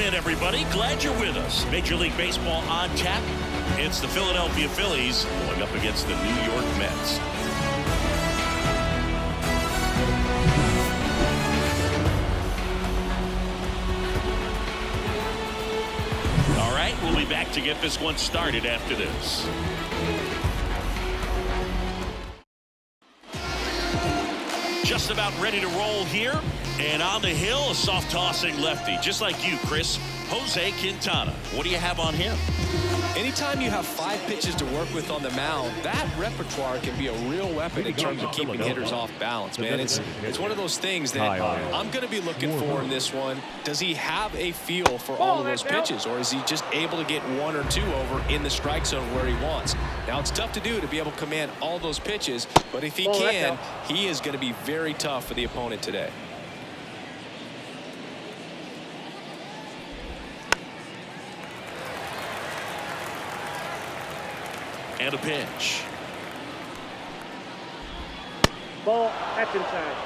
in, everybody. Glad you're with us. Major League Baseball on tap. It's the Philadelphia Phillies going up against the New York Mets. All right, we'll be back to get this one started after this. Just about ready to roll here. And on the hill, a soft tossing lefty. Just like you, Chris. Jose Quintana. What do you have on him? Anytime you have 5 pitches to work with on the mound, that repertoire can be a real weapon in terms of keeping hitters off balance, man. It's one of those things that I'm going to be looking for in this one. Does he have a feel for all of those pitches, or is he just able to get 1 or 2 over in the strike zone where he wants? Now, it's tough to do to be able to command all those pitches, but if he can, he is going to be very tough for the opponent today. And a pitch. Ball, that's inside.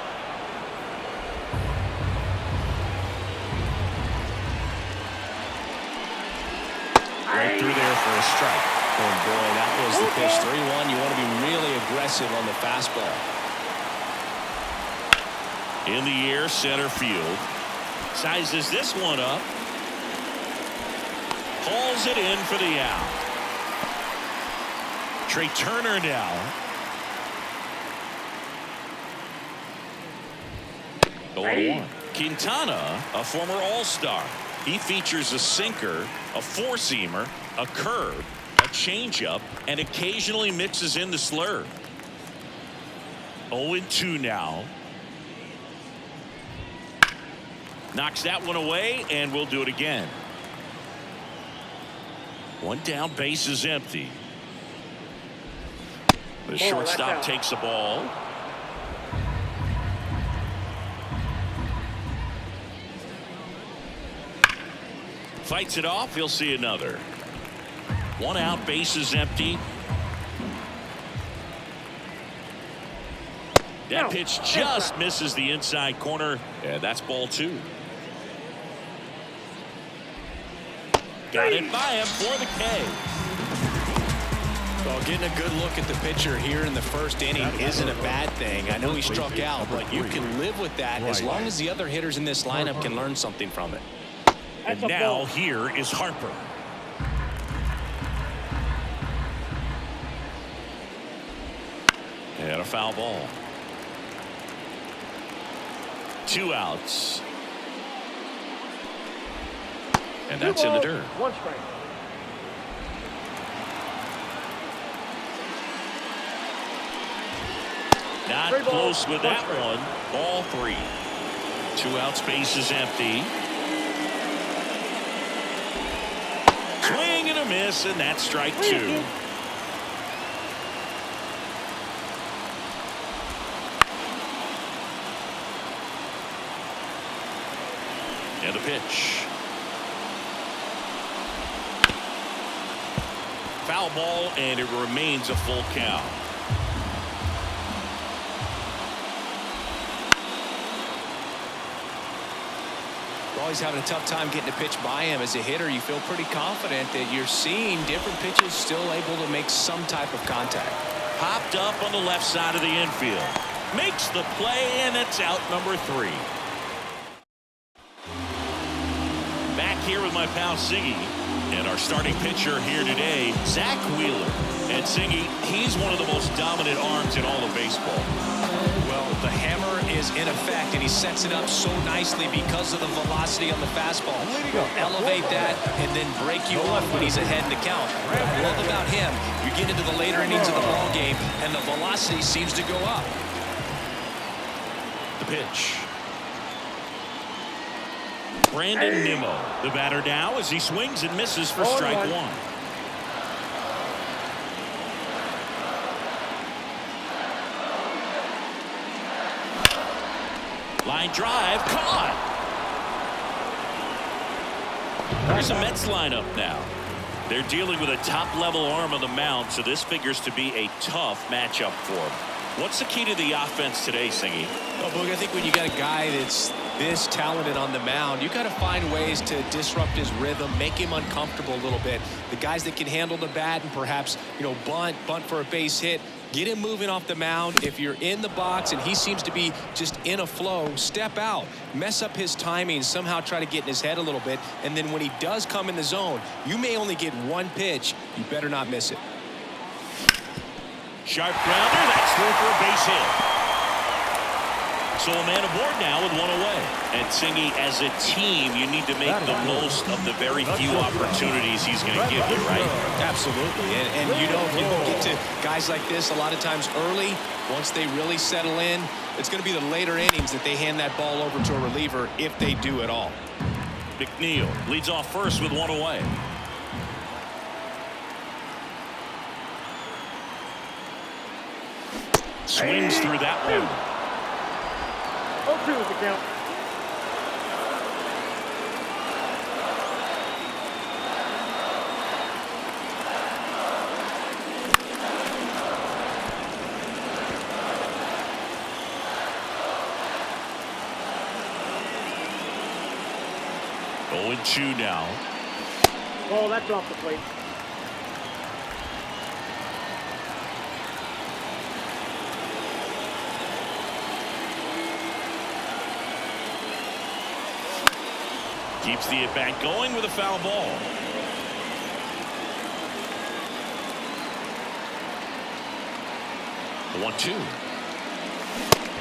Right through there for a strike. Oh boy, that was the pitch. 3-1. You want to be really aggressive on the fastball. In the air, center field. Sizes this one up. Hauls it in for the out. Trey Turner now. 0-1. Quintana, a former All-Star. He features a sinker, a four-seamer, a curve, a changeup, and occasionally mixes in the slurve. 0-2 now. Knocks that one away, and we'll do it again. One down, base is empty. The shortstop takes the ball. Fights it off. He'll see another. 1 out, base is empty. That pitch just misses the inside corner. And that's ball 2. Got it by him for the K. Well, getting a good look at the pitcher here in the first inning isn't a bad thing. I know he struck out, but you can live with that as long as the other hitters in this lineup can learn something from it. And now here is Harper. And a foul ball. 2 outs. And that's in the dirt. 1 strike. Not close with that one. Ball 3. 2 outs, base is empty. Swing and a miss, and that's strike 2. And a pitch. Foul ball, and it remains a full count. Always having a tough time getting a pitch by him. As a hitter, you feel pretty confident that you're seeing different pitches still able to make some type of contact. Popped up on the left side of the infield. Makes the play, and it's out number 3. Back here with my pal Siggy. And our starting pitcher here today, Zach Wheeler. And Siggy, he's one of the most dominant arms in all of baseball. Well, the hammer is in effect, and he sets it up so nicely because of the velocity on the fastball. He'll elevate that and then break you off when he's ahead in the count. What I love about him, you get into the later innings of the ball game, and the velocity seems to go up. The pitch. Brandon Nimmo, the batter now, as he swings and misses for strike 1. Line drive, caught. There's a Mets lineup now. They're dealing with a top-level arm on the mound, so this figures to be a tough matchup for them. What's the key to the offense today, Singy? Well, Boog, I think when you got a guy that's this talented on the mound, you got to find ways to disrupt his rhythm, make him uncomfortable a little bit. The guys that can handle the bat and perhaps, bunt for a base hit, get him moving off the mound. If you're in the box and he seems to be just in a flow, step out, mess up his timing, somehow try to get in his head a little bit. And then when he does come in the zone, you may only get one pitch. You better not miss it. Sharp grounder, that's through for a base hit. So a man aboard now with one away. And Singy, as a team, you need to make the most of the very few opportunities he's going to give you, right? Absolutely. And if you get to guys like this a lot of times early, once they really settle in, it's going to be the later innings that they hand that ball over to a reliever if they do at all. McNeil leads off first with one away. Swings through that one. 0-2 is the count. Oh, 0-2 now. Oh, that's off the plate. Keeps the at-bat going with a foul ball. The 1-2.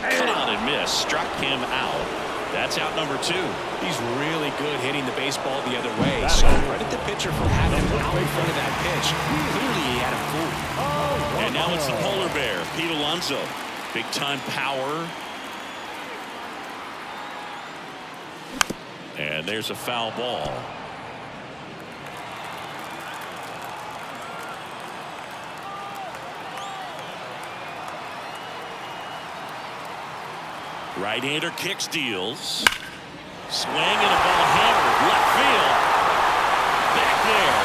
Cut on and miss. Struck him out. That's out number 2. He's really good hitting the baseball the other way. So credit the pitcher for having him out in front of that pitch. Clearly he had him fooled. And now it's the polar bear, Pete Alonso. Big-time power. And there's a foul ball. Right-hander kick steals. Swing and a ball hammered. Left field. Back there.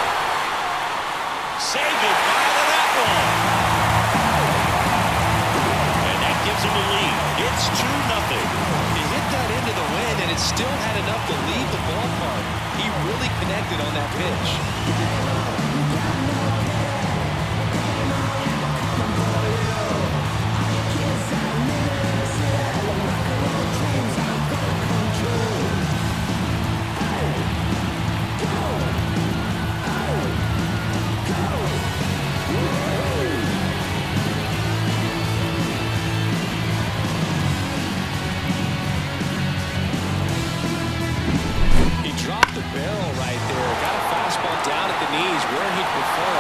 Say goodbye to that one. And that gives him a lead. It's 2-0. He hit that into the wind, and it still had enough to leave the ballpark. He really connected on that pitch.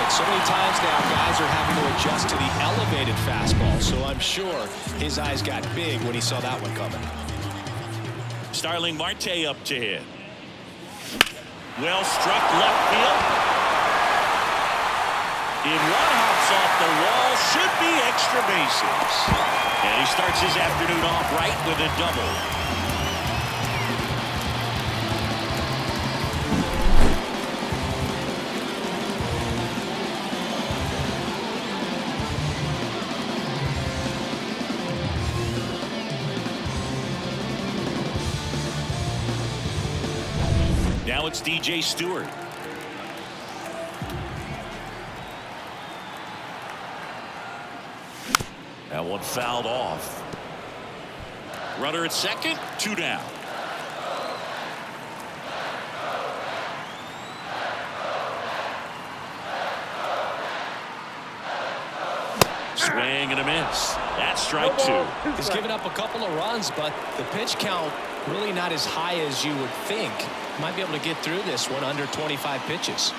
So many times now, guys are having to adjust to the elevated fastball. So I'm sure his eyes got big when he saw that one coming. Starling Marte up to hit. Well struck left field. In one hops off the wall, should be extra bases. And he starts his afternoon off right with a double. Now it's DJ Stewart. That one fouled off. Runner at second, 2 down. Swing and a miss. That's strike 2. He's given up a couple of runs, but the pitch count really not as high as you would think. Might be able to get through this one under 25 pitches.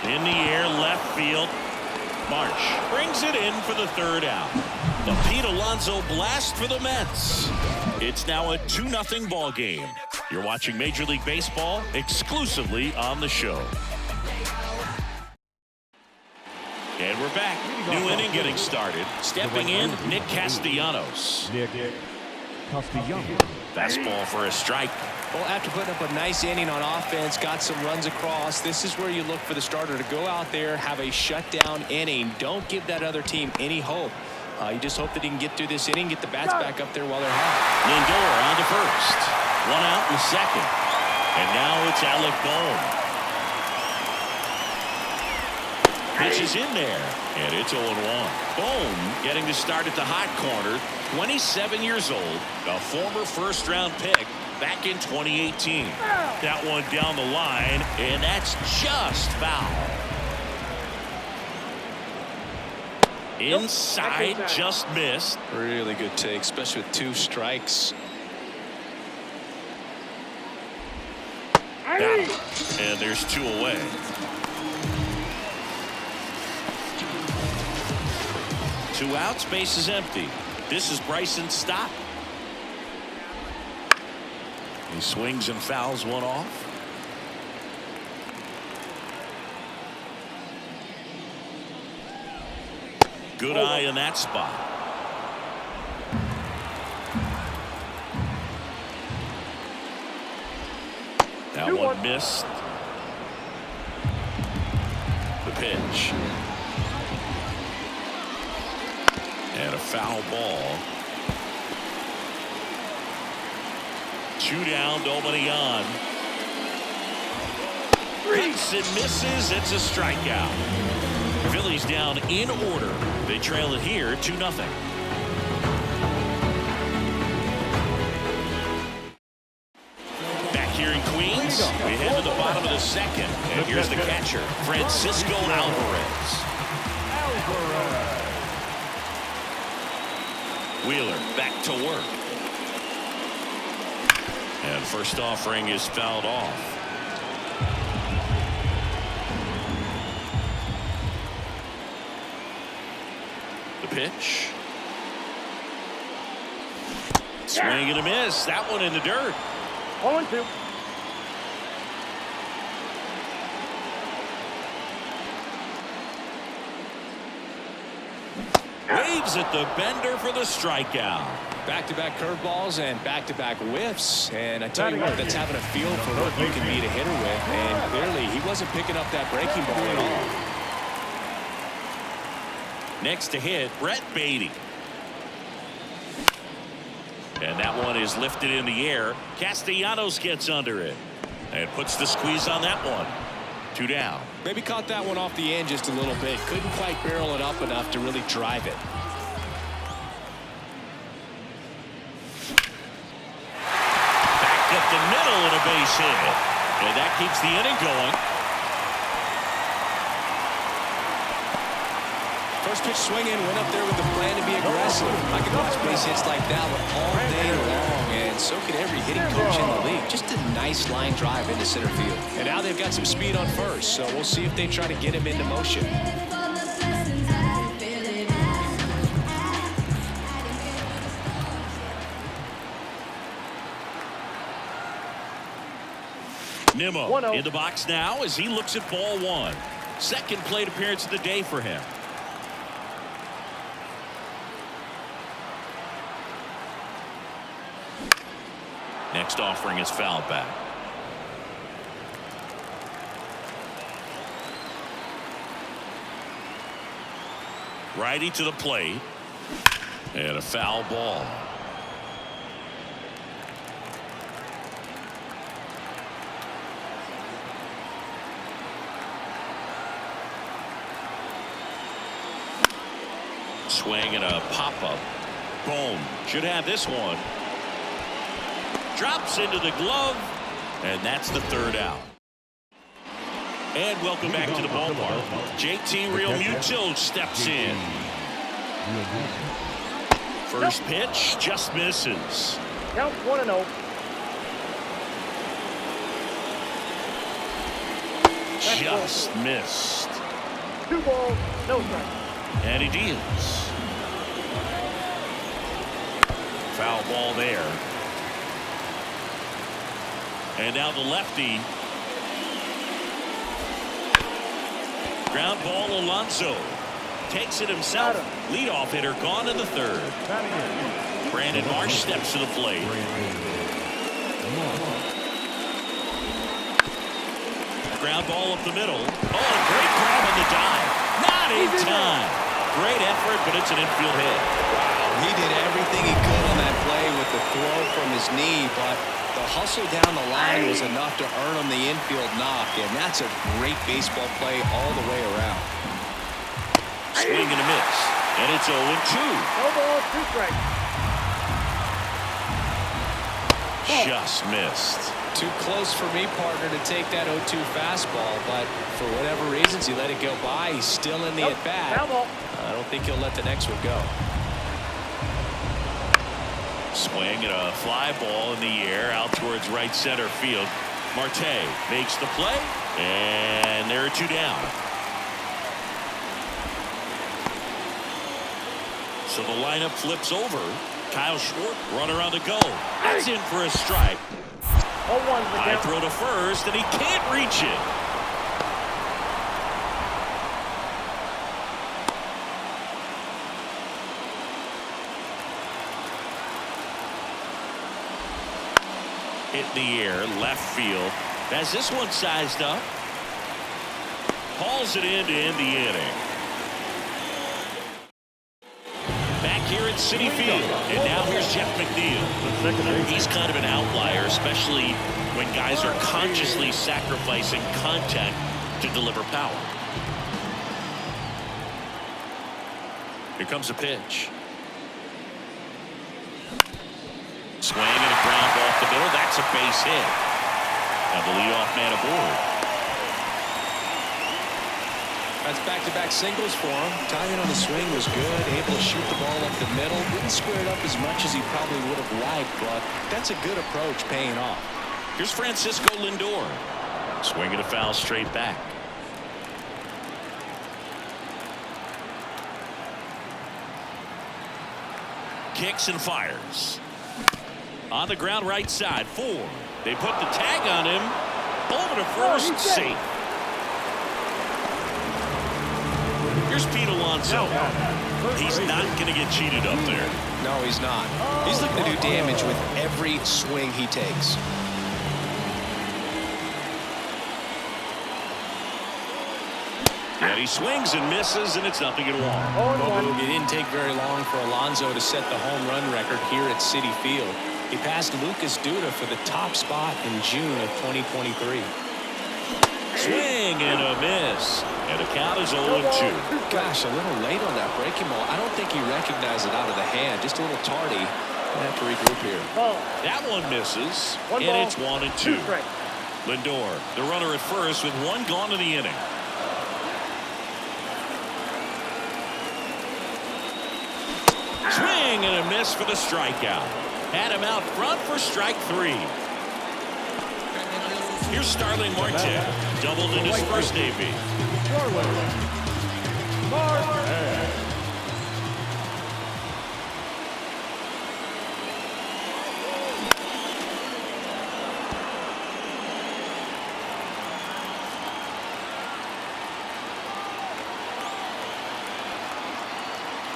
In the air, left field. Marsh brings it in for the 3rd out. The Pete Alonso blast for the Mets. It's now a 2-0 ball game. You're watching Major League Baseball exclusively on the show. And we're back. New inning getting started. Stepping in, Nick Castellanos. Castellanos. Fastball for a strike. Well, after putting up a nice inning on offense, got some runs across, this is where you look for the starter to go out there, have a shutdown inning. Don't give that other team any hope. You just hope that he can get through this inning, get the bats back up there while they're hot. Lindor on to first. One out in second. And now it's Alec Bohm. Pitch is in there, and it's 0-1. Bohm getting to start at the hot corner. 27 years old, a former first-round pick back in 2018. That one down the line, and that's just foul. Inside, just missed. Really good take, especially with 2 strikes. Got him. And there's 2 away. Two outs, base is empty. This is Bryson's stop. He swings and fouls one off. Good eye in that spot. That one missed. The pitch. And a foul ball. 2 down, nobody on. Hits and misses. It's a strikeout. Phillies down in order. They trail it here 2-0. Back here in Queens, we head to the bottom of the second. And here's the catcher, Francisco Alvarez. Wheeler back to work. And first offering is fouled off. The pitch. Swing and a miss. That one in the dirt. 0-2. Waves at the bender for the strikeout. Back-to-back curveballs and back-to-back whiffs. And I tell you what, that's having a feel for what you can beat a hitter with. And clearly, he wasn't picking up that breaking ball at all. Next to hit, Brett Beatty. And that one is lifted in the air. Castellanos gets under it and puts the squeeze on that one. 2 down. Maybe caught that one off the end just a little bit. Couldn't quite barrel it up enough to really drive it. Back up the middle and a base hit. And that keeps the inning going. First pitch swinging, went up there with the plan to be aggressive. I can watch base hits like that one all day long, and so can every hitting coach in the league. Just a nice line drive into center field. And now they've got some speed on first, so we'll see if they try to get him into motion. Nimmo in the box now as he looks at ball 1. Second plate appearance of the day for him. Next offering is fouled back. Righty to the plate. And a foul ball. Swing and a pop-up. Boom. Should have this one. Drops into the glove, and that's the 3rd out. And welcome back to the ballpark. JT Realmuto steps in. First pitch just misses. Count 1-0. Just missed. 2 balls, no strikes. And he deals. Foul ball there. And now the lefty. Ground ball, Alonso. Takes it himself. Leadoff hitter gone in the 3rd. Brandon Marsh steps to the plate. ground ball up the middle. Oh, a great grab on the dive. Not in time. Great effort, but it's an infield hit. Wow, he did everything he could on that play with the throw from his knee, but the hustle down the line was enough to earn him the infield knock, and that's a great baseball play all the way around. Swing and a miss, and it's 0-2. No ball, 2 strikes. Just missed. Too close for me, partner, to take that 0-2 fastball, but for whatever reasons, he let it go by. He's still in the at-bat. I don't think he'll let the next one go. Swing and a fly ball in the air out towards right center field. Marte makes the play, and there are 2 down. So the lineup flips over. Kyle Schwartz, runner on the go. That's in for a strike. 0-1 High throw to first, and he can't reach it. Hit in the air, left field. Has this one sized up. Hauls it in to end the inning. Back here at Citi Field, and now here's Jeff McNeil. He's kind of an outlier, especially when guys are consciously sacrificing contact to deliver power. Here comes a pitch. Swing and a ground ball off the middle. That's a base hit. Now the leadoff man aboard. That's back-to-back singles for him. Timing on the swing was good. Able to shoot the ball up the middle. Didn't square it up as much as he probably would have liked, but that's a good approach paying off. Here's Francisco Lindor. Swinging a foul straight back. Kicks and fires. On the ground right side. 4. They put the tag on him. Over to first. Safe. Here's Pete Alonso. He's not going to get cheated up there. No, he's not. He's looking to do damage with every swing he takes. And he swings and misses, and it's nothing at all. It didn't take very long for Alonso to set the home run record here at Citi Field. He passed Lucas Duda for the top spot in June of 2023. Swing and a miss. And the count is 0-2. Gosh, a little late on that breaking ball. I don't think he recognized it out of the hand. Just a little tardy. Gonna have to regroup here. That one misses. One and ball, it's 1-2. 2 strikes. Lindor, the runner at first with 1 gone in the inning. Swing and a miss for the strikeout. Had him out front for strike 3. Here's Starling Marte. Doubled in his first AB.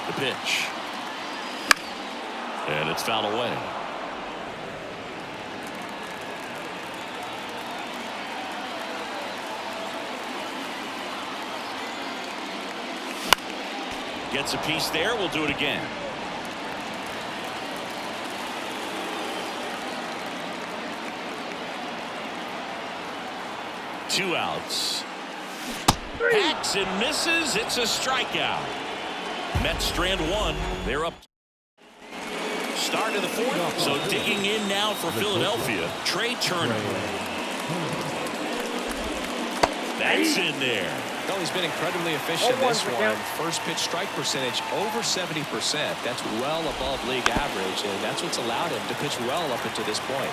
The pitch. And it's fouled away. Gets a piece there. We'll do it again. Two outs. Hacks and misses. It's a strikeout. Mets strand 1. They're up. Start of the 4th. So digging in now for Philadelphia. Trey Turner. That's in there. No, he's been incredibly efficient in this one. First pitch strike percentage over 70%. That's well above league average, and that's what's allowed him to pitch well up until this point.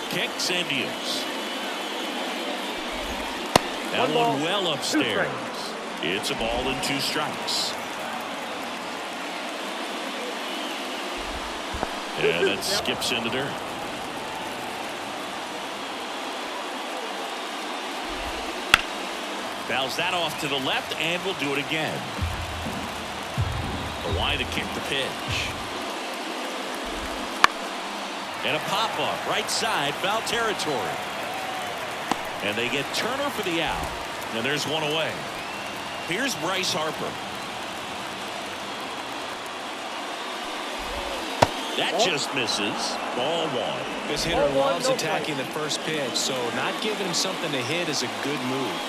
Kicks and deals. That one well upstairs. It's a ball and 2 strikes. And it skips in the dirt. Fouls that off to the left, and we'll do it again. The wide to kick the pitch. And a pop-up right side, foul territory. And they get Turner for the out. And there's one away. Here's Bryce Harper. That just misses. Ball one. This hitter loves attacking the first pitch, so not giving him something to hit is a good move.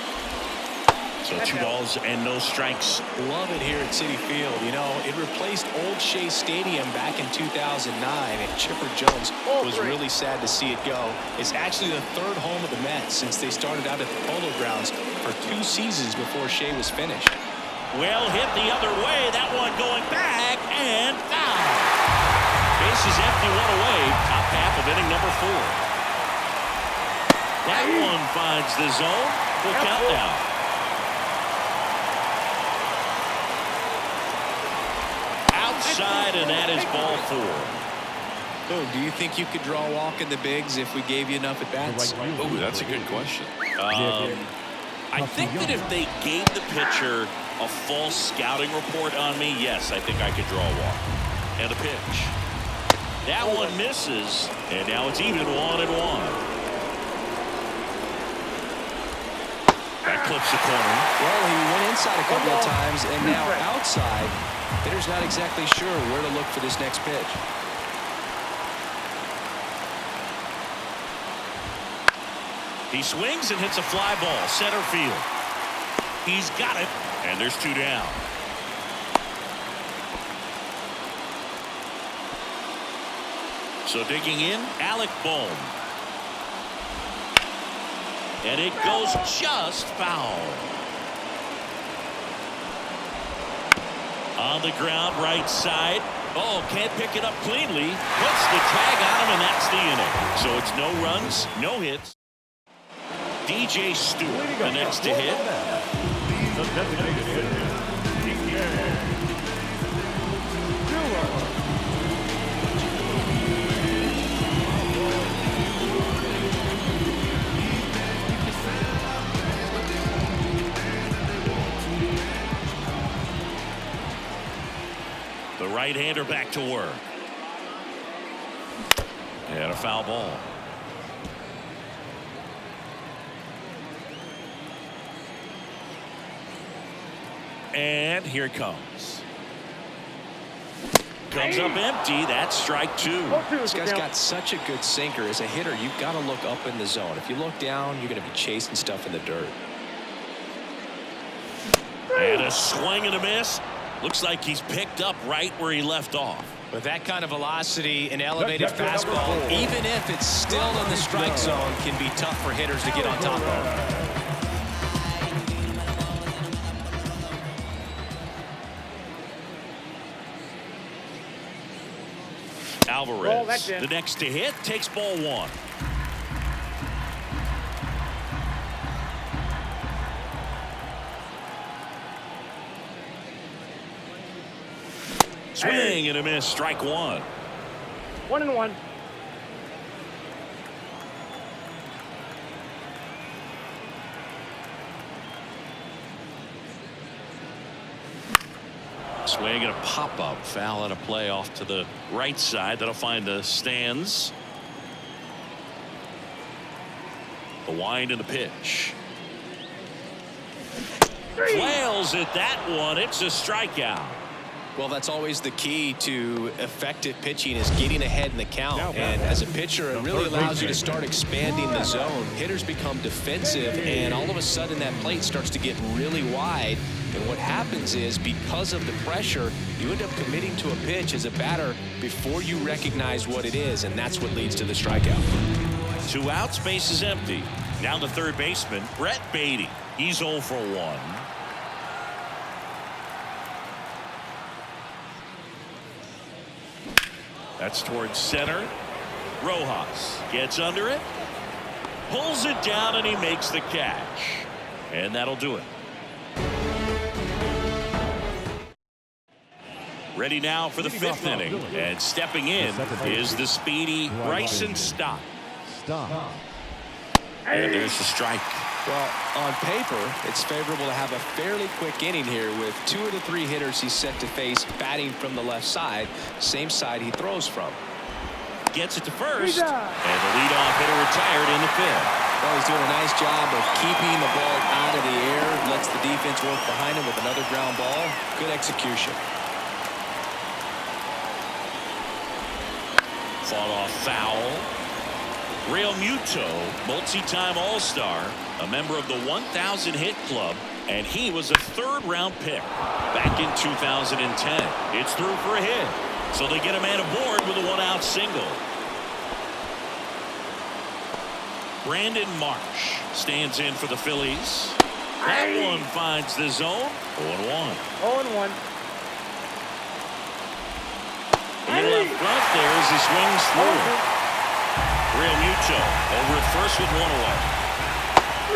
So 2 balls and no strikes. Love it here at Citi Field. You know, it replaced Old Shea Stadium back in 2009, and Chipper Jones was really sad to see it go. It's actually the 3rd home of the Mets since they started out at the Polo Grounds for 2 seasons before Shea was finished. Well hit the other way. That one going back and foul. Bases empty, 1 away. Top half of inning number 4. That one finds the zone. Full count now. Outside, and that is ball 4. Oh, do you think you could draw a walk in the bigs if we gave you enough at bats? Oh, that's a good question. I think that if they gave the pitcher a false scouting report on me, yes, I think I could draw a walk. And the pitch. That one misses, and now it's even 1-1. That clips the corner. Well, he went inside a couple of times, and now outside. Hitter's not exactly sure where to look for this next pitch. He swings and hits a fly ball, center field. He's got it, and there's 2 down. So digging in, Alec Bohm. And it goes just foul. On the ground, right side. Oh, can't pick it up cleanly. Puts the tag on him, and that's the inning. So it's no runs, no hits. DJ Stewart, the next to hit. The designated hitter, The right-hander back to work. And a foul ball. And here it comes. Comes up empty. That's strike 2. This guy's got such a good sinker. As a hitter, you've got to look up in the zone. If you look down, you're going to be chasing stuff in the dirt. And a swing and a miss. Looks like he's picked up right where he left off. With that kind of velocity, an elevated fastball, even if it's still in the strike zone, can be tough for hitters to get on top of. Alvarez, the next to hit, takes ball 1. Swing and a miss, strike 1. 1-1. Swing and a pop-up, foul and a play off to the right side. That'll find the stands. The wind and the pitch. Flails at that one. It's a strikeout. Well, that's always the key to effective pitching, is getting ahead in the count. And as a pitcher, it really allows you to start expanding the zone. Hitters become defensive, and all of a sudden that plate starts to get really wide. And what happens is, because of the pressure, you end up committing to a pitch as a batter before you recognize what it is, and that's what leads to the strikeout. 2 outs, base is empty. Now the third baseman, Brett Beatty. He's 0 for 1. That's towards center. Rojas gets under it, pulls it down, and he makes the catch. And that'll do it. Ready now for the 5th inning. And stepping in is the speedy Bryson Stott. And there's the strike. Well, on paper, it's favorable to have a fairly quick inning here with 2 of the 3 hitters he's set to face batting from the left side, same side he throws from. gets it to first. And the leadoff hitter retired in the fifth. Well, he's doing a nice job of keeping the ball out of the air. Lets the defense work behind him with another ground ball. Good execution. Fought off foul. Real Muto, multi-time All-Star, a member of the 1,000 hit club, and he was a third-round pick back in 2010. It's through for a hit, so they get a man aboard with a one-out single. Brandon Marsh stands in for the Phillies. That one finds the zone. 0-1. 0-1. In left front there as he swings through. Real Muto over at first with one away.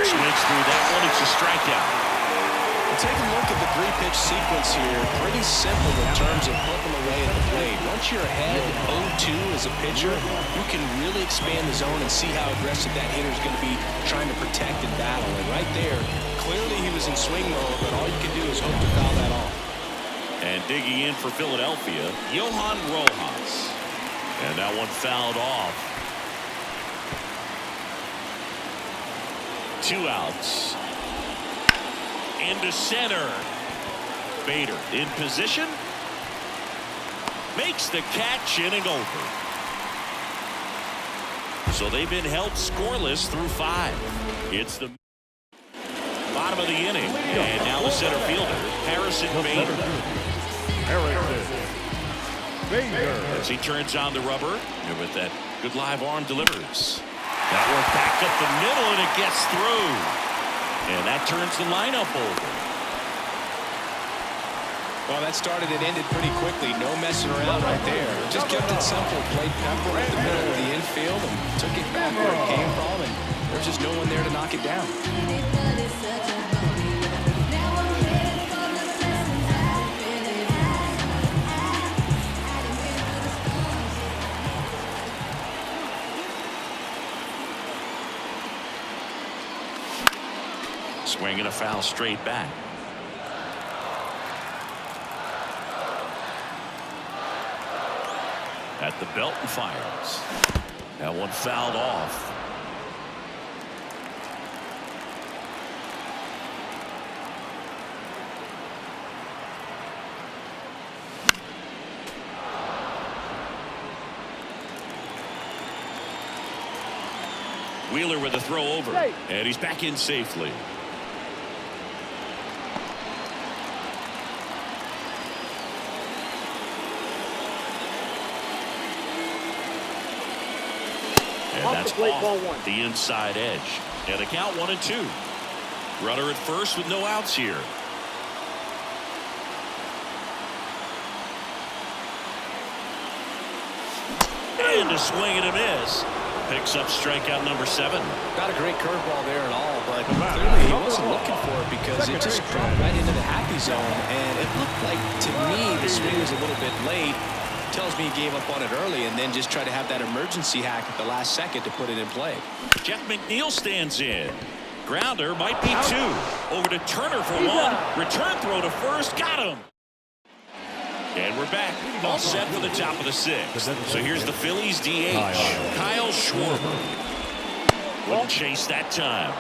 Swings through that one. It's a strikeout. Well, take a look at the three-pitch sequence here. Pretty simple in terms of putting them away at the plate. Once you're ahead 0-2 as a pitcher, you can really expand the zone and see how aggressive that hitter is going to be trying to protect and battle. And right there, clearly he was in swing mode, but all you can do is hope to foul that off. And digging in for Philadelphia, Johan Rojas. And that one fouled off. 2 outs. Into center. Bader in position. Makes the catch, inning over. So they've been held scoreless through 5. It's the bottom of the inning. And now the center fielder, Harrison Bader. As he turns on the rubber. And with that good live arm delivers. That one back up the middle, and it gets through. And that turns the lineup over. Well, that started and ended pretty quickly. No messing around right there. Just kept it simple. Played Pepper at the middle of the infield and took it back where it came from. And there's just no one there to knock it down. Swinging a foul straight back. At the belt and fires. That one fouled off. Wheeler with a throw over. And he's back in safely. And that's off the inside edge. And a count 1-2. Runner at first with no outs here. And a swing and a miss. Picks up strikeout number 7. Not a great curveball there at all, but clearly he wasn't looking for it because it just dropped right into the happy zone. And it looked like, to me, the swing was a little bit late. Tells me he gave up on it early and then just tried to have that emergency hack at the last second to put it in play. Jeff McNeil stands in. Grounder might be 2. Over to Turner for 1. Return throw to first. Got him. And we're back. All set for the top of the 6th. So here's the Phillies DH. Kyle Schwarber. Wouldn't chase that time.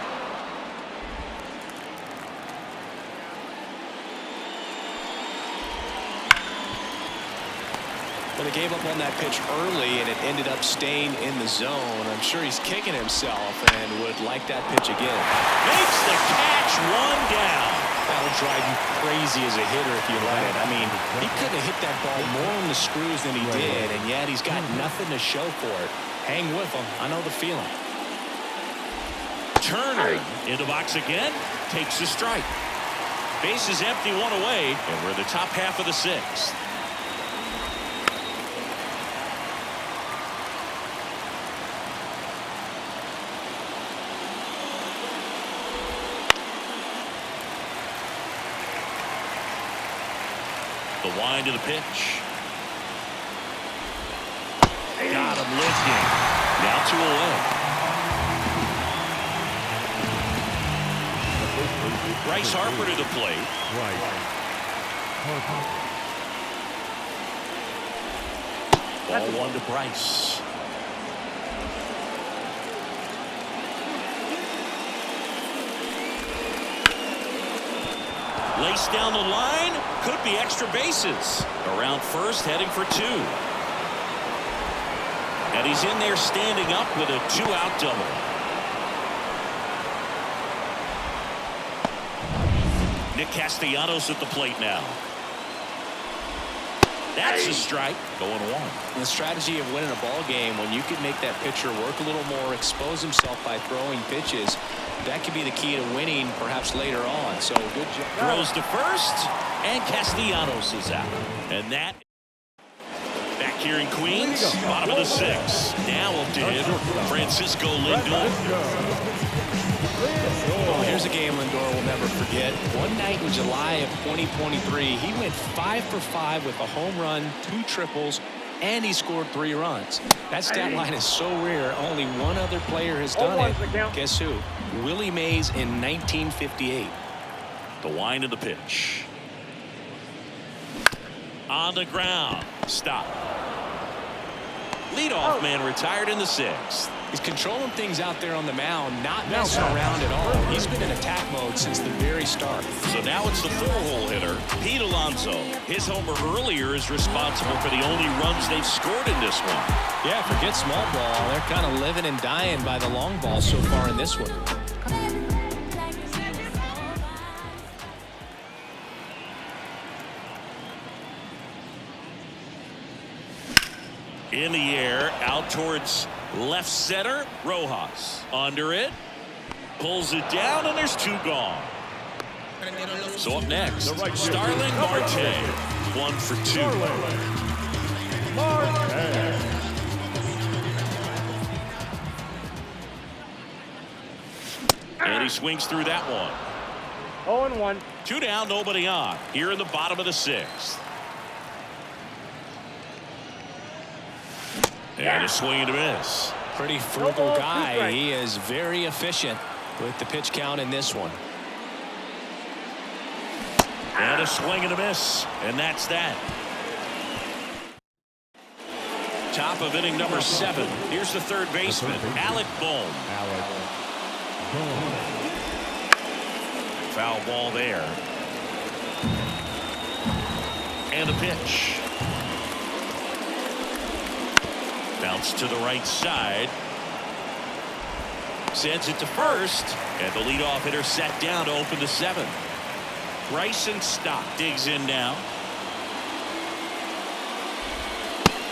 Well, they gave up on that pitch early, and it ended up staying in the zone. I'm sure he's kicking himself and would like that pitch again. Makes the catch, 1 down. That'll drive you crazy as a hitter if you let it. I mean, he couldn't have hit that ball more on the screws than he did, and yet he's got nothing to show for it. Hang with him. I know the feeling. Turner into box again. Takes the strike. Base is empty, 1 away, and we're in the top half of the 6th. The wind of the pitch. Got him lifting. Now 2 away. Bryce Harper to the plate. Ball 1 to Bryce. Laced down the line. Could be extra bases. Around first, heading for 2. And he's in there standing up with a 2-out double. Nick Castellanos at the plate now. That's a strike. Going 1. The strategy of winning a ball game, when you can make that pitcher work a little more, expose himself by throwing pitches, that could be the key to winning perhaps later on. So good job. Throws to first, and Castellanos is out. And that back here in Queens, bottom of the 6th. Now up to hit Francisco Lindor. Oh, here's a game Lindor will never forget. One night in July of 2023, he went 5 for 5 with a home run, 2 triples, and he scored 3 runs. That stat line is so rare. Only one other player has done it. Guess who? Willie Mays in 1958. The wind of the pitch. On the ground. Stop. Leadoff man retired in the 6th. He's controlling things out there on the mound, not messing around at all. He's been in attack mode since the very start. So now it's the 4-hole hitter, Pete Alonso. His homer earlier is responsible for the only runs they've scored in this one. Yeah, forget small ball. They're kind of living and dying by the long ball so far in this one. In the air, out towards left center. Rojas under it, pulls it down, and there's 2 gone. So up next, Starling Marte, 1 for 2. And he swings through that one. 0-1. 2 down, nobody on. Here in the bottom of the 6th. And a swing and a miss. Pretty frugal guy. He is very efficient with the pitch count in this one. And a swing and a miss. And that's that. Top of inning number 7. Here's the third baseman, Alec Bohm. Foul ball there. And a pitch. Bounce to the right side. Sends it to first. And the leadoff hitter set down to open the 7th. Bryson Stott digs in now.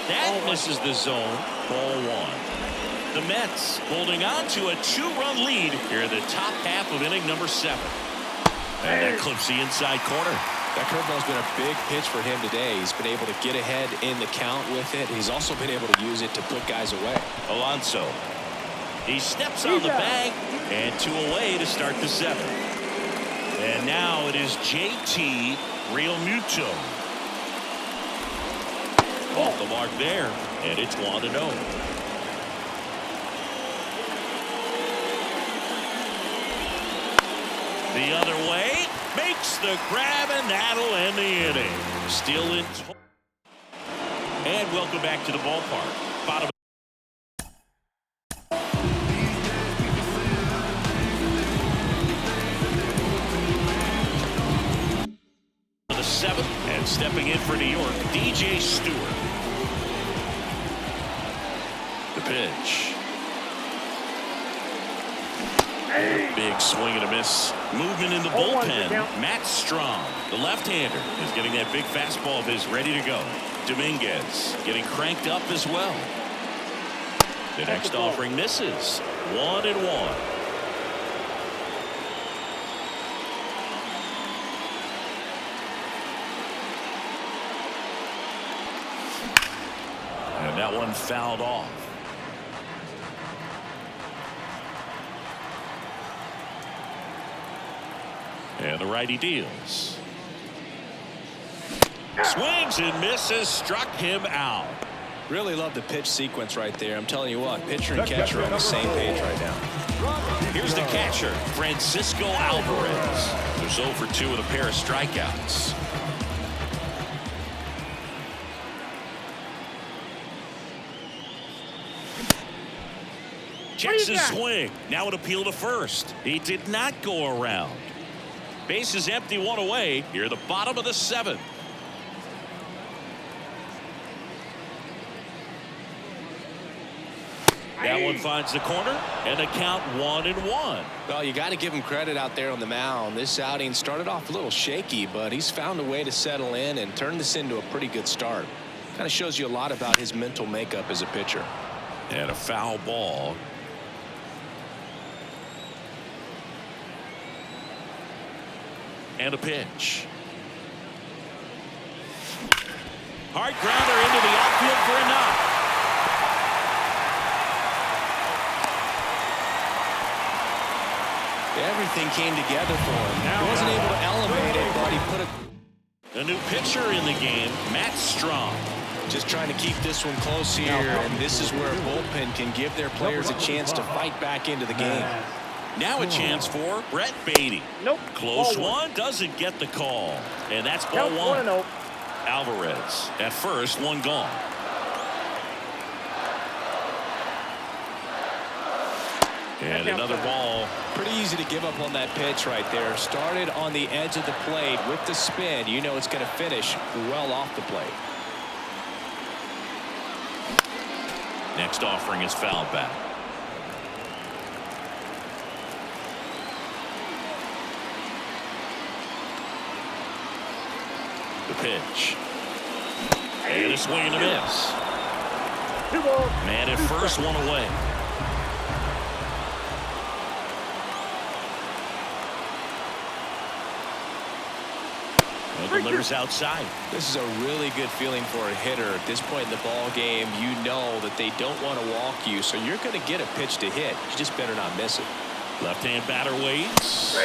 That misses the zone. Ball 1. The Mets holding on to a 2-run lead here in the top half of inning number 7. And that clips the inside corner. That curveball's been a big pitch for him today. He's been able to get ahead in the count with it. He's also been able to use it to put guys away. Alonso. He steps on the bag, and 2 away to start the 7th. And now it is JT Realmuto. Off the mark there, and it's 1-0. The other way, makes the grab, and that'll end the inning. Still in. And welcome back to the ballpark. Bottom of the 7th, and stepping in for New York, DJ Stewart. The pitch. Big swing and a miss. Movement in the bullpen. Matt Strong, the left-hander, is getting that big fastball of his ready to go. Dominguez getting cranked up as well. The next offering misses. 1-1. And that one fouled off. And the righty deals. Swings and misses, struck him out. Really love the pitch sequence right there. I'm telling you what, pitcher and catcher are on the same page right now. Here's the catcher, Francisco Alvarez. There's 0 for 2 with a pair of strikeouts. Checks his swing. Now an appeal to first. He did not go around. Base is empty, one away. Here, the bottom of the 7th. That one finds the corner, and the count 1-1. Well, you got to give him credit out there on the mound. This outing started off a little shaky, but he's found a way to settle in and turn this into a pretty good start. Kind of shows you a lot about his mental makeup as a pitcher. And a foul ball. And a pitch. Hard grounder into the outfield for a knock. Everything came together for him. He wasn't able to elevate it, but he put it. A new pitcher in the game, Matt Strong. Just trying to keep this one close here, and this is where a bullpen can give their players a chance to fight back into the game. Now a chance for Brett Beatty. Nope. Close one, doesn't get the call. And that's ball one. 1-0. Alvarez at first, one gone. And another ball. Pretty easy to give up on that pitch right there. Started on the edge of the plate with the spin. You know it's going to finish well off the plate. Next offering is fouled back. The pitch. And a swing and a miss. 2 balls. Man at first, one away. Delivers outside. This is a really good feeling for a hitter at this point in the ball game. You know that they don't want to walk you, so you're going to get a pitch to hit. You just better not miss it. Left-hand batter waits.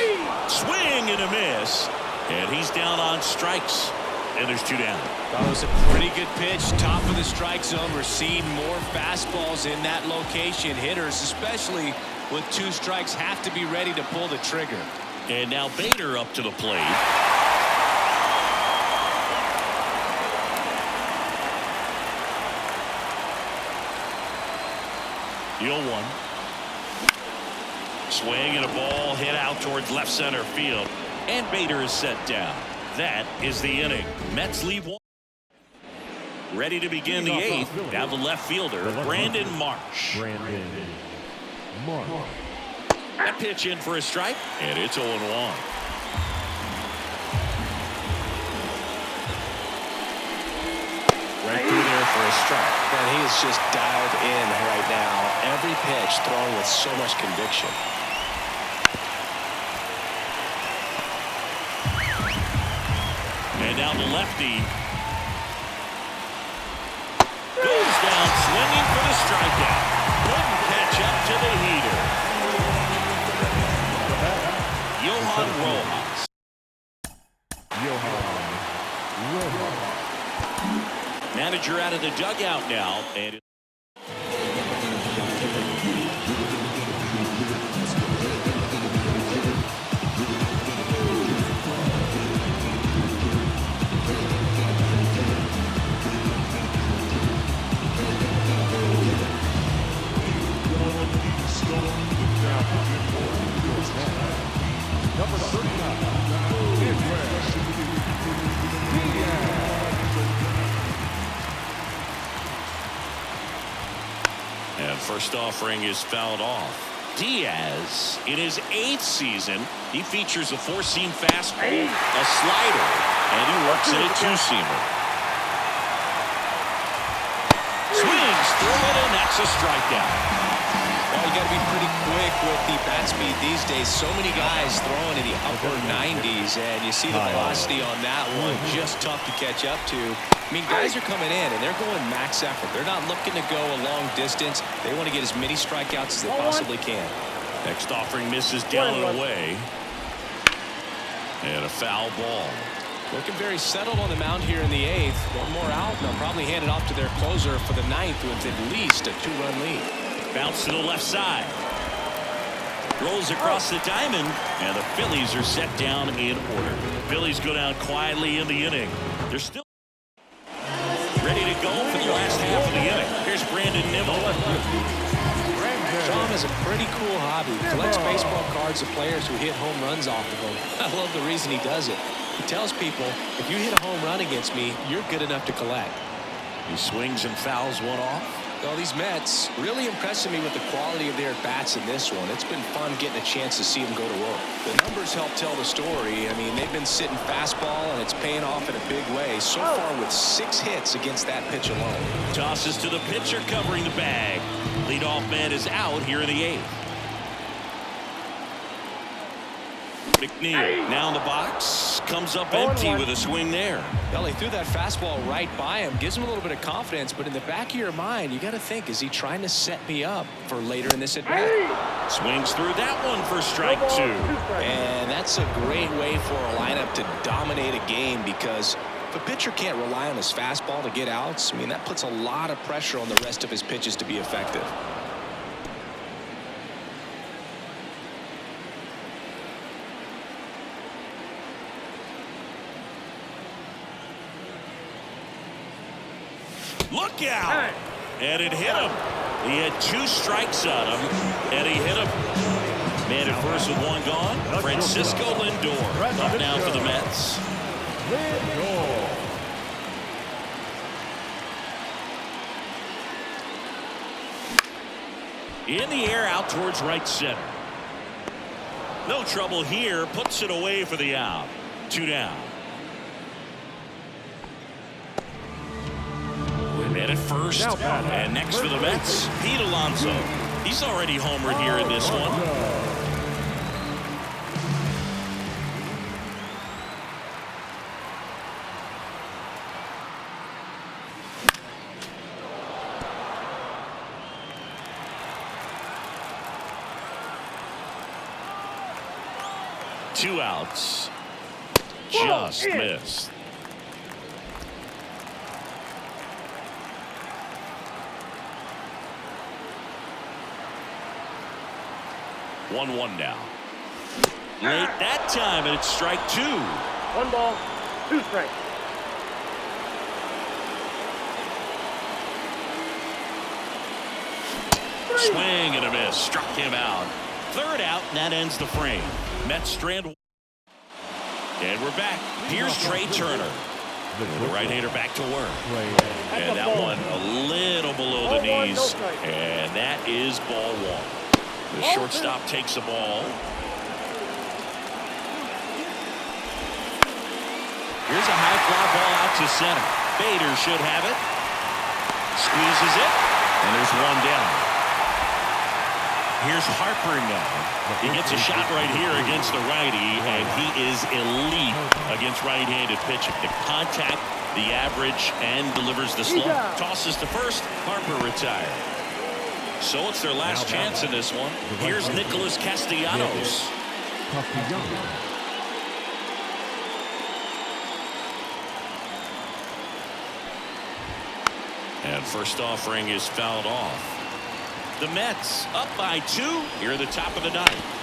Swing and a miss. And he's down on strikes. And there's 2 down. That was a pretty good pitch. Top of the strike zone. We're seeing more fastballs in that location. Hitters, especially with 2 strikes, have to be ready to pull the trigger. And now Bader up to the plate. The 0-1. Swing and a ball hit out towards left center field. And Bader is set down. That is the inning. Mets lead 1. Ready to begin the 8th. Now the left fielder, Brandon Marsh. That pitch in for a strike. And it's 0-1. Right through there for a strike. Man, he is just dialed in right now. Every pitch thrown with so much conviction. And now the lefty goes down swinging for the strikeout. Couldn't catch up to the heater. Johan Rojas. Manager out of the dugout now. And Number 39. And first offering is fouled off. Diaz, in his 8th season, he features a 4-seam fastball, a slider, and he works in a 2-seamer. Swings through it, and that's a strikeout. Well, you got to be pretty quick with the bat speed these days. So many guys throwing in the upper 90s, and you see the velocity on that one. Just tough to catch up to. I mean, guys are coming in, and they're going max effort. They're not looking to go a long distance. They want to get as many strikeouts as they possibly can. Next offering misses down and away. And a foul ball. Looking very settled on the mound here in the 8th. One more out, and they'll probably hand it off to their closer for the 9th with at least a 2-run lead. Bounce to the left side. Rolls across the diamond, and the Phillies are set down in order. Phillies go down quietly in the inning. They're still ready to go for the last half of the inning. Here's Brandon Nimmo. Tom is a pretty cool hobby. He collects baseball cards of players who hit home runs off of them. I love the reason he does it. He tells people, if you hit a home run against me, you're good enough to collect. He swings and fouls one off. Well, these Mets really impressing me with the quality of their bats in this one. It's been fun getting a chance to see them go to work. The numbers help tell the story. I mean, they've been sitting fastball, and it's paying off in a big way. So far with 6 hits against that pitch alone. Tosses to the pitcher covering the bag. Leadoff man is out here in the 8th. McNeil now in the box. Comes up empty with a swing there. Well, he threw that fastball right by him. Gives him a little bit of confidence, but in the back of your mind, you got to think, is he trying to set me up for later in this at-bat? Swings through that one for strike 2. And that's a great way for a lineup to dominate a game, because if a pitcher can't rely on his fastball to get outs, I mean, that puts a lot of pressure on the rest of his pitches to be effective. Look out! And it hit him. He had 2 strikes on him, and he hit him. Man at first with 1 gone. Francisco Lindor up now for the Mets. In the air out towards right center. No trouble here. Puts it away for the out. 2 down. Man at first, and next for the Mets, Pete Alonso. He's already homered here in this one. Two outs. Just missed. One now. Late that time, and it's strike 2. 1 ball, 2 strikes. Swing and a miss. Struck him out. 3rd out, and that ends the frame. Mets strand. And we're back. Here's Trey Turner. The right-hander back to work. And that one a little below the knees. And that is ball 1. The shortstop takes the ball. Here's a high fly ball out to center. Bader should have it. Squeezes it. And there's 1 down. Here's Harper now. He gets a shot right here against the righty, and he is elite against right-handed pitching. The contact, the average, and delivers the slow. Tosses to first. Harper retired. So it's their last chance in this one. Here's Nicholas Castellanos. And first offering is fouled off. The Mets up by 2 here at the top of the 9th.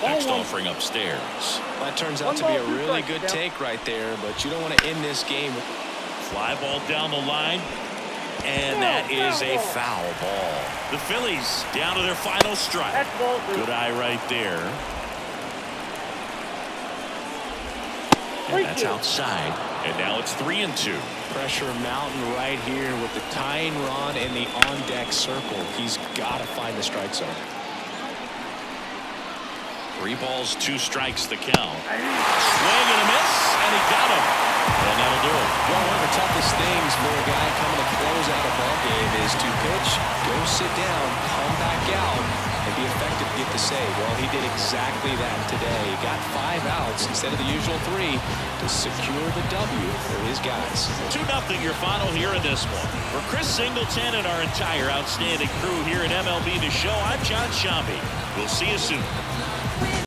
Next offering upstairs. That turns out to be a really good take right there, but you don't want to end this game. Fly ball down the line, and that is a foul ball. The Phillies down to their final strike. Good eye right there. And that's outside, and now it's 3-2. Pressure mountain right here with the tying run in the on-deck circle. He's got to find the strike zone. 3 balls, 2 strikes, the count. Swing and a miss, and he got him. And that'll do it. Well, one of the toughest things for a guy coming to close out a ball game is to pitch, go sit down, come back out, and be effective to get the save. Well, he did exactly that today. He got 5 outs instead of the usual 3 to secure the W for his guys. 2-0 your final here in this one. For Chris Singleton and our entire outstanding crew here at MLB The Show, I'm John Shambi. We'll see you soon.